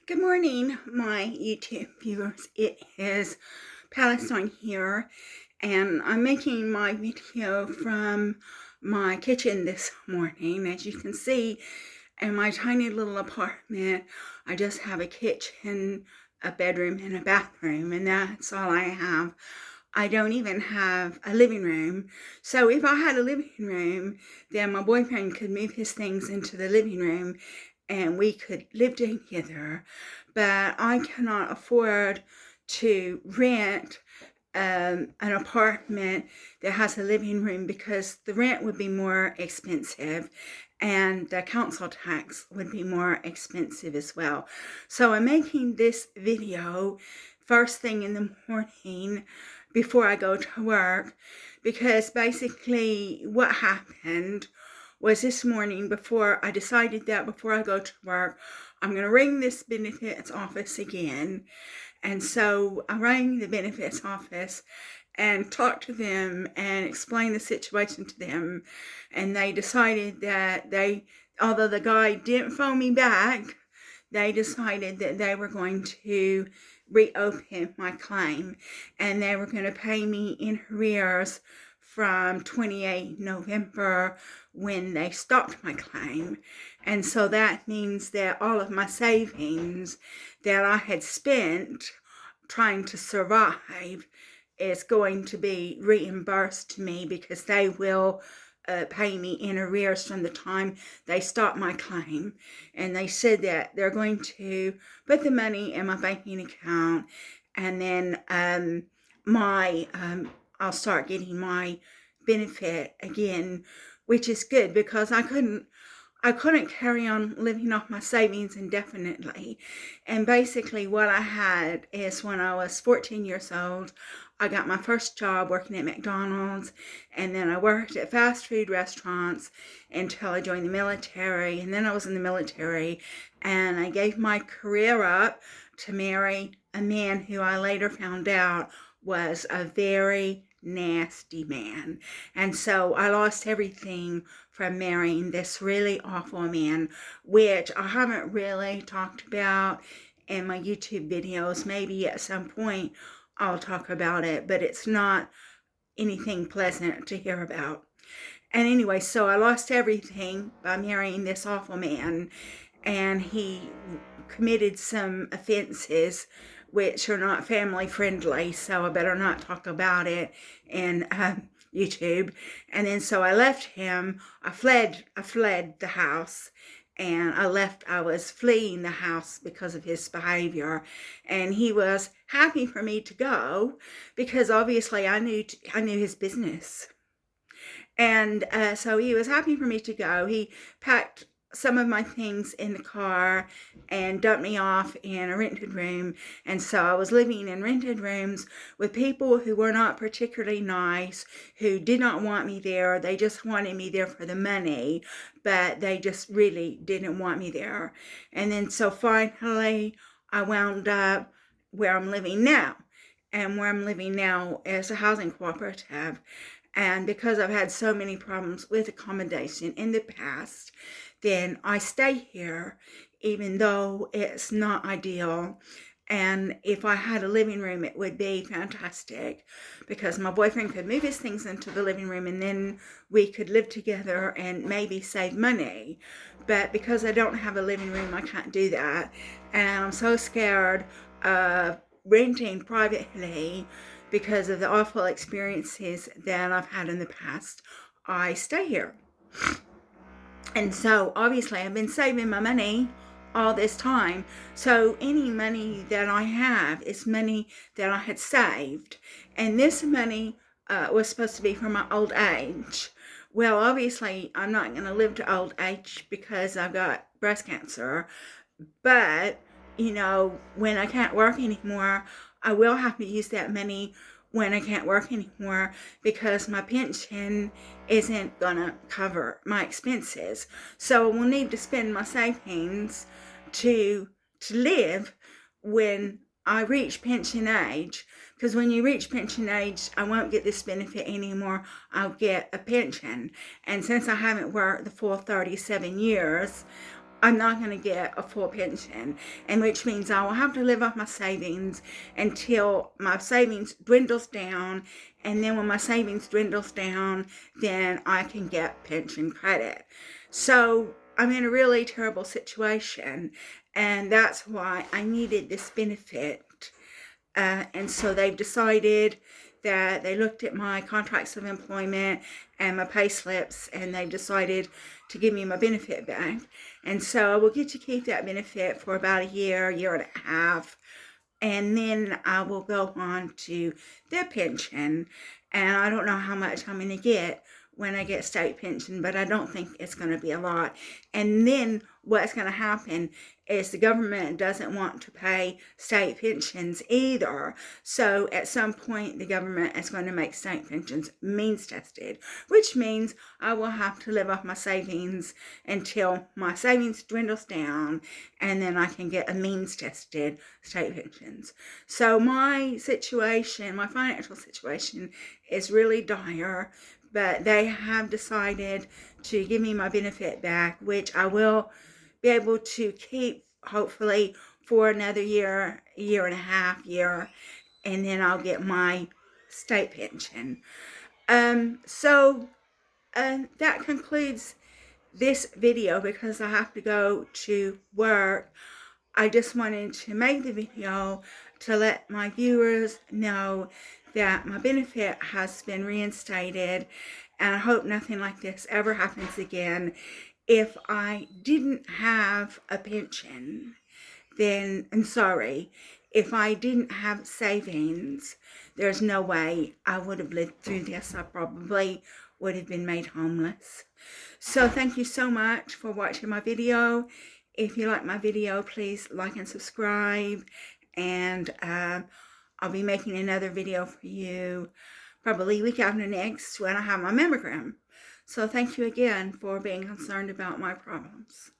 Good morning, my YouTube viewers. It is Palestine here, and I'm making my video from my kitchen this morning. As you can see, in my tiny little apartment, I just have a kitchen, a bedroom, and a bathroom, and that's all I have. I don't even have a living room. So if I had a living room, then my boyfriend could move his things into the living room and we could live together. But I cannot afford to rent an apartment that has a living room because the rent would be more expensive and the council tax would be more expensive as well. So I'm making this video first thing in the morning before I go to work, because basically what happened was this morning, before I decided that before I go to work, I'm going to ring this benefits office again. And so I rang the benefits office and talked to them and explained the situation to them. And they decided that although the guy didn't phone me back, they decided that they were going to reopen my claim and they were going to pay me in arrears from 28 November when they stopped my claim. And so that means that all of my savings that I had spent trying to survive is going to be reimbursed to me, because they will pay me in arrears from the time they stop my claim. And they said that they're going to put the money in my banking account, and then I'll start getting my benefit again, which is good, because I couldn't carry on living off my savings indefinitely. And basically what I had is, when I was 14 years old, I got my first job working at McDonald's, and then I worked at fast food restaurants until I joined the military. And then I was in the military and I gave my career up to marry a man who I later found out was a very nasty man. And so I lost everything from marrying this really awful man, which I haven't really talked about in my YouTube videos. Maybe at some point I'll talk about it, but it's not anything pleasant to hear about. And anyway, so I lost everything by marrying this awful man, and he committed some offenses which are not family friendly, so I better not talk about it in YouTube. And then so I left him. I fled the house, and I was fleeing the house because of his behavior. And he was happy for me to go, because obviously I knew his business. And so he was happy for me to go. He packed some of my things in the car and dumped me off in a rented room. And so I was living in rented rooms with people who were not particularly nice, who did not want me there. They just wanted me there for the money, but they just really didn't want me there. And then so finally I wound up where I'm living now. And where I'm living now is a housing cooperative. And because I've had so many problems with accommodation in the past, then I stay here, even though it's not ideal. And if I had a living room, it would be fantastic, because my boyfriend could move his things into the living room and then we could live together and maybe save money. But because I don't have a living room, I can't do that. And I'm so scared of renting privately because of the awful experiences that I've had in the past. I stay here. And so obviously I've been saving my money all this time. So any money that I have is money that I had saved. And this money was supposed to be for my old age. Well, obviously I'm not going to live to old age because I've got breast cancer. But, you know, when I can't work anymore, I will have to use that money when I can't work anymore, because my pension isn't gonna cover my expenses. So I will need to spend my savings to live when I reach pension age. Because when you reach pension age, I won't get this benefit anymore. I'll get a pension. And since I haven't worked the full 37 years, I'm not going to get a full pension, and which means I will have to live off my savings until my savings dwindles down, and then when my savings dwindles down, then I can get pension credit. So I'm in a really terrible situation, and that's why I needed this benefit. And so they've decided that they looked at my contracts of employment and my pay slips, and they've decided to give me my benefit back. And so I will get to keep that benefit for about a year and a half. And then I will go on to the pension. And I don't know how much I'm going to get when I get state pension, but I don't think it's going to be a lot. And then what's going to happen is the government doesn't want to pay state pensions either. So at some point, the government is going to make state pensions means tested, which means I will have to live off my savings until my savings dwindles down, and then I can get a means tested state pensions. So my situation, my financial situation, is really dire, but they have decided to give me my benefit back, which I will be able to keep hopefully for another year and a half, and then I'll get my state pension. That concludes this video because I have to go to work. I just wanted to make the video to let my viewers know that my benefit has been reinstated, and I hope nothing like this ever happens again. If I didn't have a pension, then I'm sorry. If I didn't have savings, there's no way I would have lived through this. I probably would have been made homeless. So thank you so much for watching my video. If you like my video, please like and subscribe, and I'll be making another video for you probably week after next when I have my mammogram. So thank you again for being concerned about my problems.